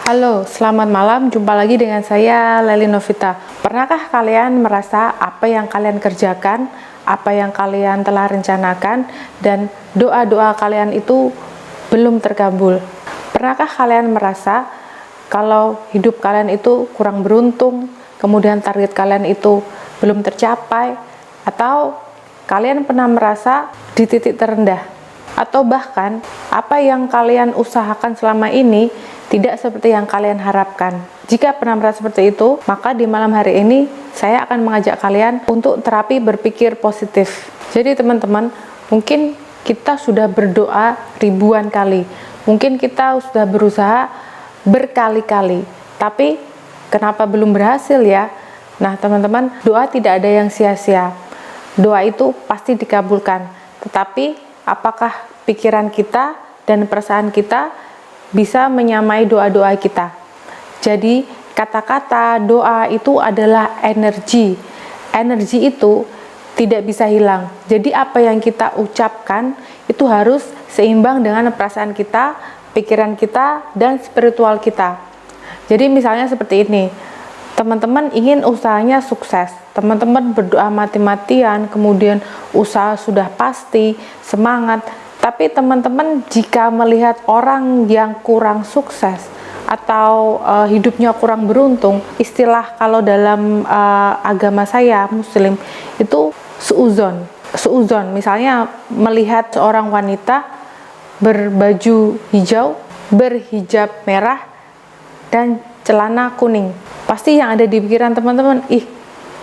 Halo, selamat malam. Jumpa lagi dengan saya, Leli Novita. Pernahkah kalian merasa apa yang kalian kerjakan, apa yang kalian telah rencanakan, dan doa-doa kalian itu belum terkabul? Pernahkah kalian merasa kalau hidup kalian itu kurang beruntung, kemudian target kalian itu belum tercapai, atau kalian pernah merasa di titik terendah? Atau bahkan apa yang kalian usahakan selama ini tidak seperti yang kalian harapkan. Jika pernah merasa seperti itu, maka di malam hari ini saya akan mengajak kalian untuk terapi berpikir positif. Jadi teman-teman, mungkin kita sudah berdoa ribuan kali, mungkin kita sudah berusaha berkali-kali, tapi kenapa belum berhasil ya? Nah teman-teman, doa tidak ada yang sia-sia. Doa itu pasti dikabulkan, tetapi apakah pikiran kita dan perasaan kita bisa menyamai doa-doa kita? Jadi kata-kata doa itu adalah energi. Energi itu tidak bisa hilang. Jadi apa yang kita ucapkan itu harus seimbang dengan perasaan kita, pikiran kita, dan spiritual kita. Jadi misalnya seperti ini, teman-teman ingin usahanya sukses, teman-teman berdoa mati-matian, kemudian usaha sudah pasti, semangat. Tapi teman-teman jika melihat orang yang kurang sukses atau hidupnya kurang beruntung, istilah kalau dalam agama saya Muslim itu suuzon. Misalnya melihat seorang wanita berbaju hijau, berhijab merah, dan celana kuning, pasti yang ada di pikiran teman-teman, ih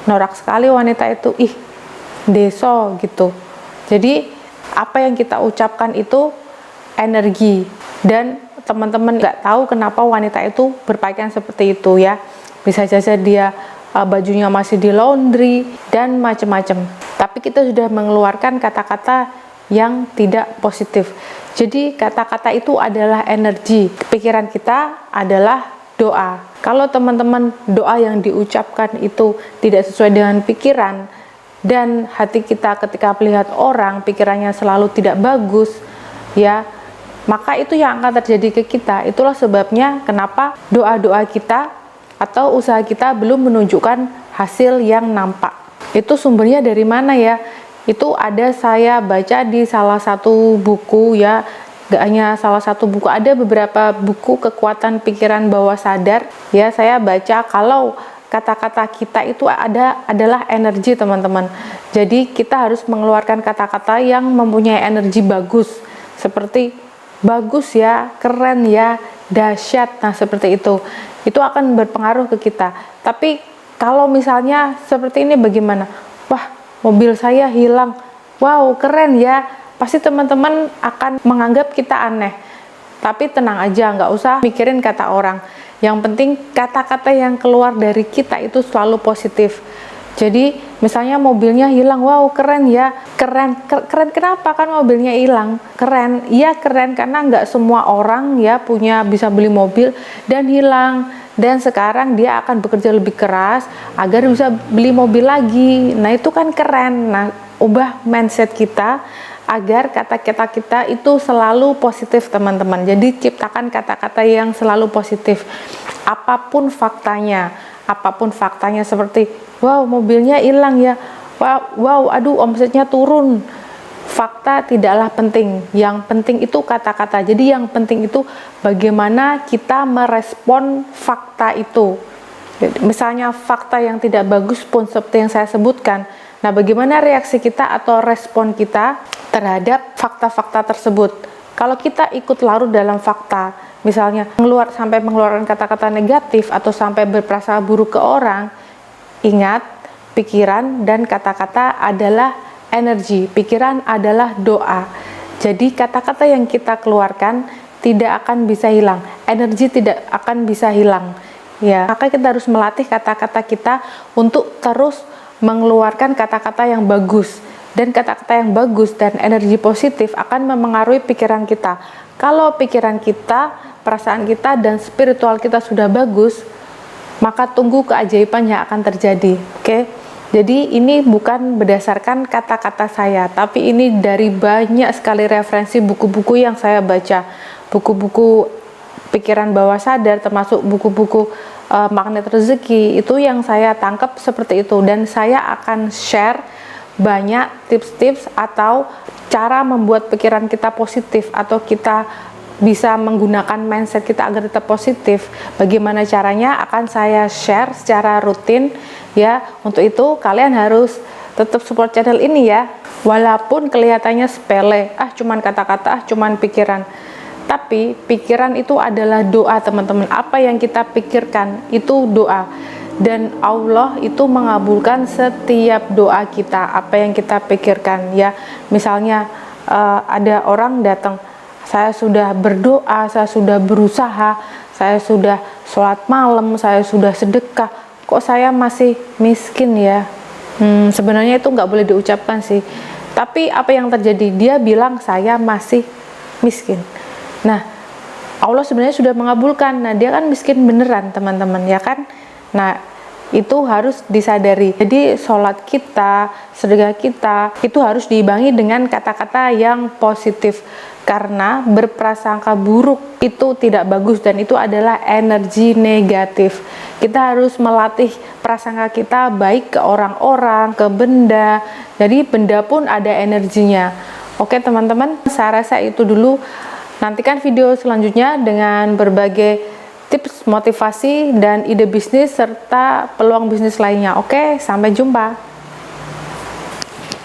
norak sekali wanita itu, ih deso gitu. Jadi apa yang kita ucapkan itu energi, dan teman-teman nggak tahu kenapa wanita itu berpakaian seperti itu ya. Bisa saja dia bajunya masih di laundry dan macam-macam, tapi kita sudah mengeluarkan kata-kata yang tidak positif. Jadi kata-kata itu adalah energi, pikiran kita adalah doa. Kalau teman-teman doa yang diucapkan itu tidak sesuai dengan pikiran, dan hati kita ketika melihat orang pikirannya selalu tidak bagus ya, maka itu yang akan terjadi ke kita. Itulah sebabnya kenapa doa-doa kita atau usaha kita belum menunjukkan hasil yang nampak. Itu sumbernya dari mana ya? Itu ada saya baca di salah satu buku ya, gak hanya salah satu buku, ada beberapa buku kekuatan pikiran bawah sadar ya. Saya baca kalau kata-kata kita itu adalah energi teman-teman. Jadi kita harus mengeluarkan kata-kata yang mempunyai energi bagus, seperti bagus ya, keren ya, dahsyat. Nah seperti itu akan berpengaruh ke kita. Tapi kalau misalnya seperti ini bagaimana? Wah, mobil saya hilang, wow keren ya, pasti teman-teman akan menganggap kita aneh. Tapi tenang aja, nggak usah mikirin kata orang. Yang penting kata-kata yang keluar dari kita itu selalu positif. Jadi misalnya mobilnya hilang, wow keren ya, keren kenapa kan mobilnya hilang? Keren, iya keren karena nggak semua orang ya bisa beli mobil dan hilang. Dan sekarang dia akan bekerja lebih keras agar bisa beli mobil lagi. Nah itu kan keren. Nah ubah mindset kita agar kata-kata kita itu selalu positif teman-teman. Jadi ciptakan kata-kata yang selalu positif. Apapun faktanya seperti wow mobilnya hilang ya, wow aduh omsetnya turun. Fakta tidaklah penting, yang penting itu kata-kata. Jadi yang penting itu bagaimana kita merespon fakta itu. Misalnya fakta yang tidak bagus pun seperti yang saya sebutkan, nah bagaimana reaksi kita atau respon kita terhadap fakta-fakta tersebut. Kalau kita ikut larut dalam fakta, misalnya sampai mengeluarkan kata-kata negatif atau sampai berprasangka buruk ke orang, ingat, pikiran dan kata-kata adalah energi, pikiran adalah doa. Jadi kata-kata yang kita keluarkan tidak akan bisa hilang, energi tidak akan bisa hilang ya. Maka kita harus melatih kata-kata kita untuk terus mengeluarkan kata-kata yang bagus. Dan kata-kata yang bagus dan energi positif akan memengaruhi pikiran kita. Kalau pikiran kita, perasaan kita, dan spiritual kita sudah bagus, maka tunggu keajaiban yang akan terjadi. Oke? Jadi ini bukan berdasarkan kata-kata saya, tapi ini dari banyak sekali referensi buku-buku yang saya baca. Buku-buku pikiran bawah sadar, termasuk buku-buku magnet rezeki, itu yang saya tangkap seperti itu. Dan saya akan share banyak tips-tips atau cara membuat pikiran kita positif, atau kita bisa menggunakan mindset kita agar tetap positif. Bagaimana caranya akan saya share secara rutin ya. Untuk itu kalian harus tetap support channel ini ya, walaupun kelihatannya sepele, cuman kata-kata, cuman pikiran, tapi pikiran itu adalah doa teman-teman. Apa yang kita pikirkan itu doa, dan Allah itu mengabulkan setiap doa kita, apa yang kita pikirkan ya. Misalnya ada orang datang, saya sudah berdoa, saya sudah berusaha, saya sudah sholat malam, saya sudah sedekah, kok saya masih miskin ya. Sebenarnya itu nggak boleh diucapkan sih, tapi apa yang terjadi, dia bilang saya masih miskin. Nah, Allah sebenarnya sudah mengabulkan. Nah, dia kan miskin beneran teman-teman ya kan. Nah, itu harus disadari. Jadi sholat kita, sedekah kita itu harus diimbangi dengan kata-kata yang positif, karena berprasangka buruk itu tidak bagus dan itu adalah energi negatif. Kita harus melatih prasangka kita baik ke orang-orang, ke benda. Jadi benda pun ada energinya. Oke teman-teman, saya rasa itu dulu. Nantikan video selanjutnya dengan berbagai tips motivasi dan ide bisnis serta peluang bisnis lainnya. Oke, sampai jumpa.